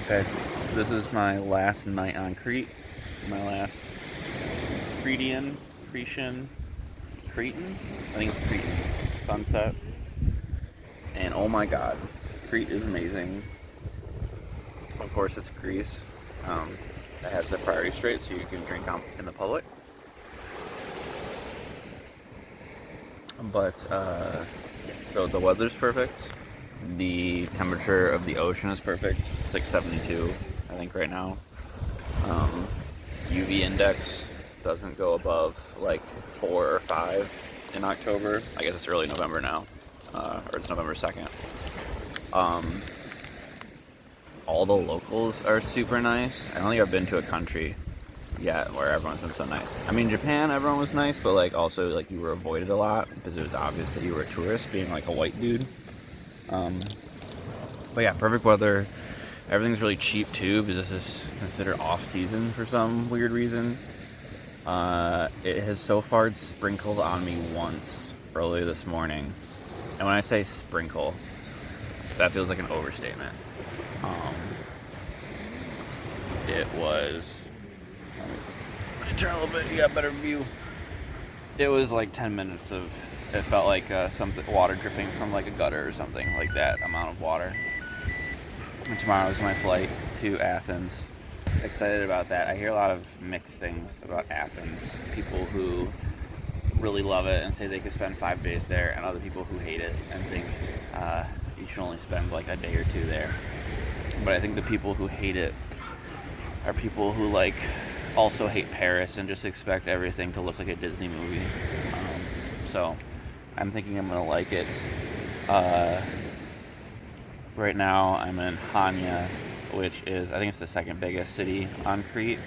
Okay, this is my last night on Crete. My last Cretan, I think it's Cretan sunset. And oh my god, Crete is amazing. Of course, it's Greece. It has the priority straight, so you can drink out in the public. But, so the weather's perfect. The temperature of the ocean is perfect. It's like 72, I think, right now. UV index doesn't go above like 4 or 5 in October. I guess it's early November now, or it's November 2nd. All the locals are super nice. I don't think I've been to a country yet where everyone's been so nice. I mean, Japan, everyone was nice, but like also like you were avoided a lot because it was obvious that you were a tourist, being like a white dude. But yeah, perfect weather. Everything's really cheap too because this is considered off season for some weird reason. It has so far sprinkled on me once earlier this morning, and when I say sprinkle, that feels like an overstatement. It was. Let me turn a little bit. You got a better view. It was like 10 minutes of. It felt like something water dripping from like a gutter or something like that amount of water. And tomorrow is my flight to Athens. Excited about that. I hear a lot of mixed things about Athens. People who really love it and say they could spend 5 days there, and other people who hate it and think you should only spend like a day or two there. But I think the people who hate it are people who like also hate Paris and just expect everything to look like a Disney movie. So I'm thinking I'm gonna like it. Right now I'm in Hania, which is, I think it's the second biggest city on Crete.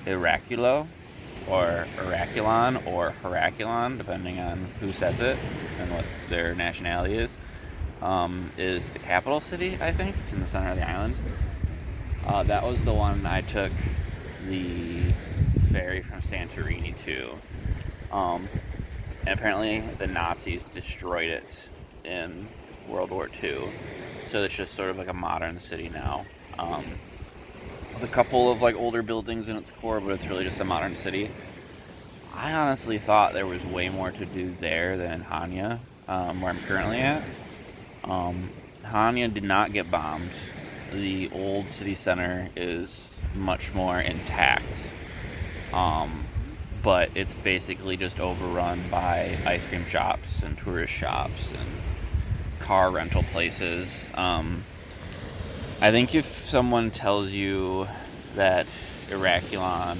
Iraculo, or Iraculon, or Heraculon, depending on who says it and what their nationality is the capital city, I think. It's in the center of the island. That was the one I took the ferry from Santorini to. And apparently the Nazis destroyed it in World War II. So it's just sort of like a modern city now. With a couple of like older buildings in its core, but it's really just a modern city. I honestly thought there was way more to do there than in Hania, where I'm currently at. Hania did not get bombed. The old city center is much more intact. But it's basically just overrun by ice cream shops and tourist shops and car rental places. I think if someone tells you that Iraculo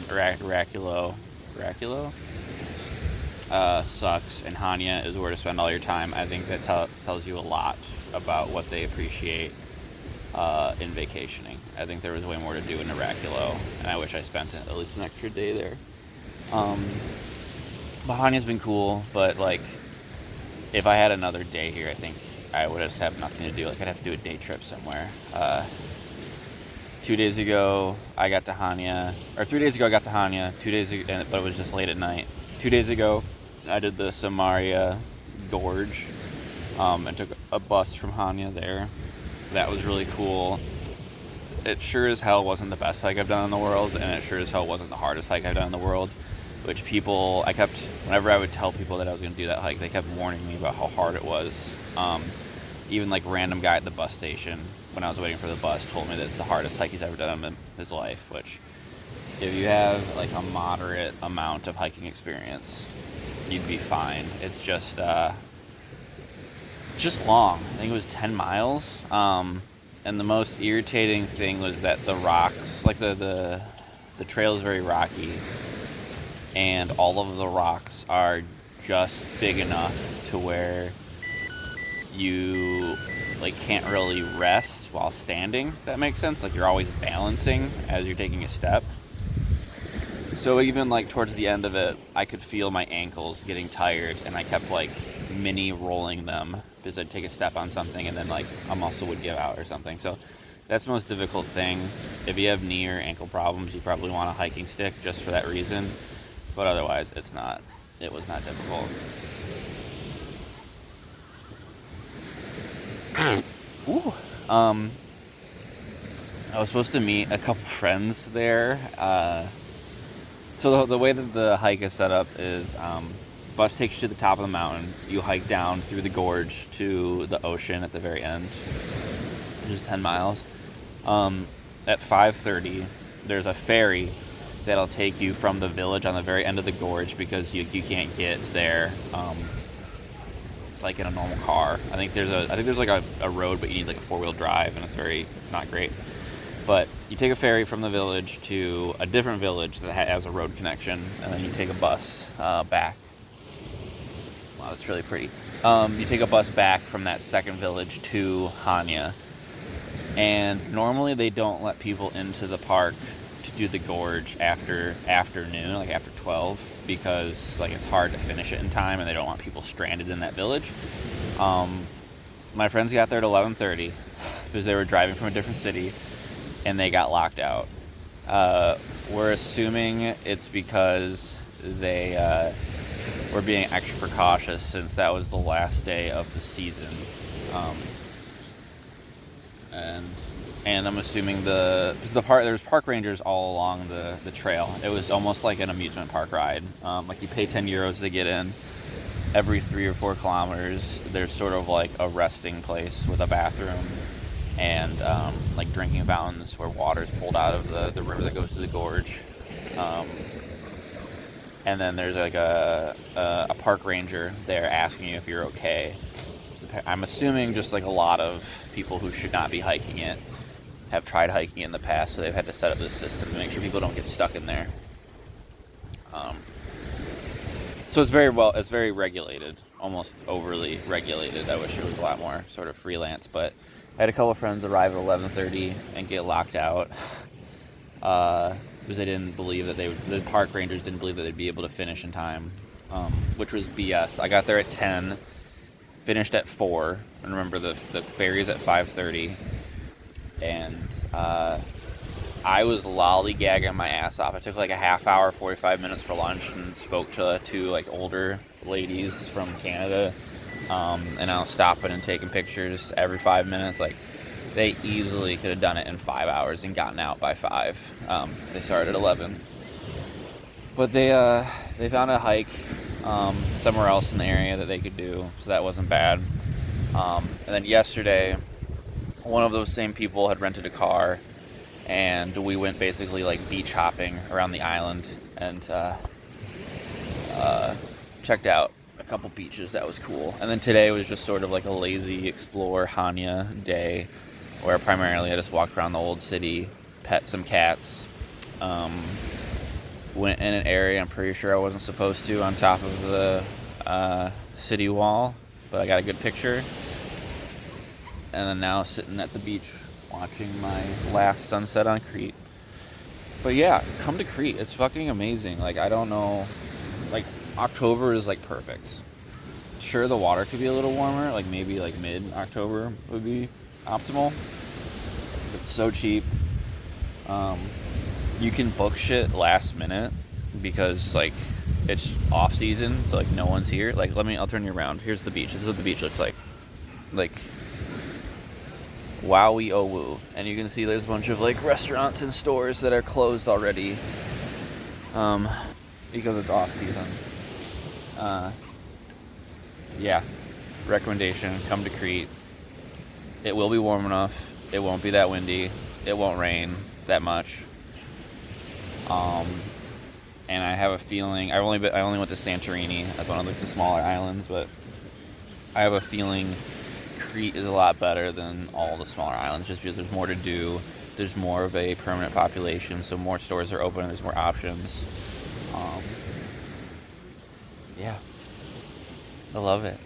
sucks and Hania is where to spend all your time, I think that tells you a lot about what they appreciate in vacationing. I think there was way more to do in Iraculo, and I wish I spent at least an extra day there. Hania's been cool, but like if I had another day here, I think I would just have nothing to do. Like I'd have to do a day trip somewhere. 2 days ago I got to Hania, or 3 days ago I got to Hania. 2 days ago, but it was just late at night. 2 days ago I did the Samaria Gorge, and took a bus from Hania there. That was really cool. It sure as hell wasn't the best hike I've done in the world, and it sure as hell wasn't the hardest hike I've done in the world. Which whenever I would tell people that I was going to do that hike, they kept warning me about how hard it was. Even like random guy at the bus station, when I was waiting for the bus, told me that it's the hardest hike he's ever done in his life. Which, if you have like a moderate amount of hiking experience, you'd be fine. It's just long. I think it was 10 miles. And the most irritating thing was that the rocks, like the trail is very rocky, and all of the rocks are just big enough to where you like can't really rest while standing, if that makes sense. Like you're always balancing as you're taking a step. So even like towards the end of it, I could feel my ankles getting tired, and I kept like mini rolling them because I'd take a step on something and then like a muscle would give out or something. So that's the most difficult thing. If you have knee or ankle problems, you probably want a hiking stick just for that reason. But otherwise, it was not difficult. Ooh. I was supposed to meet a couple friends there. So the way that the hike is set up is bus takes you to the top of the mountain. You hike down through the gorge to the ocean at the very end, which is 10 miles. At 5:30, there's a ferry that'll take you from the village on the very end of the gorge because you can't get there like in a normal car. I think there's like a road, but you need like a 4-wheel drive, and it's not great. But you take a ferry from the village to a different village that has a road connection, and then you take a bus back. Wow, that's really pretty. You take a bus back from that second village to Hanya. And normally they don't let people into the park to do the gorge after afternoon, like after 12, because like it's hard to finish it in time, and they don't want people stranded in that village. My friends got there at 11:30 because they were driving from a different city, and they got locked out. We're assuming it's because they were being extra precautious since that was the last day of the season. And I'm assuming there's park rangers all along the trail. It was almost like an amusement park ride. Like you pay 10 euros to get in. Every 3 or 4 kilometers, there's sort of like a resting place with a bathroom and like drinking fountains where water is pulled out of the river that goes to the gorge. And then there's like a park ranger there asking you if you're okay. I'm assuming just like a lot of people who should not be hiking it have tried hiking it in the past, so they've had to set up this system to make sure people don't get stuck in there. So it's very regulated, almost overly regulated. I wish it was a lot more sort of freelance, but I had a couple of friends arrive at 11:30 and get locked out because they didn't believe that the park rangers didn't believe that they'd be able to finish in time, which was BS. I got there at 10, finished at 4, and remember the ferry's at 5:30, and I was lollygagging my ass off. I took like a half hour, 45 minutes for lunch, and spoke to 2 like older ladies from Canada, and I was stopping and taking pictures every 5 minutes. Like they easily could have done it in 5 hours and gotten out by 5. They started at 11, but they found a hike somewhere else in the area that they could do, so that wasn't bad. And then yesterday, one of those same people had rented a car, and we went basically like beach hopping around the island and checked out a couple beaches. That was cool. And then today was just sort of like a lazy explore Hanya day, where primarily I just walked around the old city, pet some cats, went in an area I'm pretty sure I wasn't supposed to on top of the city wall, but I got a good picture. And then now sitting at the beach watching my last sunset on Crete. But yeah, come to Crete. It's fucking amazing. Like, I don't know, like October is like perfect. Sure, the water could be a little warmer, like maybe like mid-October would be optimal. It's so cheap. You can book shit last minute because like it's off season, so like no one's here. Like I'll turn you around. Here's the beach. This is what the beach looks like. Like wowie oh woo. And you can see there's a bunch of like restaurants and stores that are closed already. Because it's off season. Yeah. Recommendation, come to Crete. It will be warm enough. It won't be that windy. It won't rain that much. And I have a feeling I only went to Santorini as one of like the smaller islands, but I have a feeling Crete is a lot better than all the smaller islands, just because there's more to do. There's more of a permanent population, so more stores are open and there's more options. Yeah, I love it.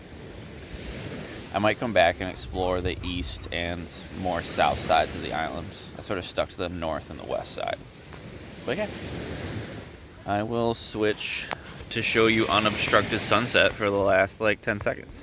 I might come back and explore the east and more south sides of the island. I sort of stuck to the north and the west side. But yeah, I will switch to show you unobstructed sunset for the last like 10 seconds.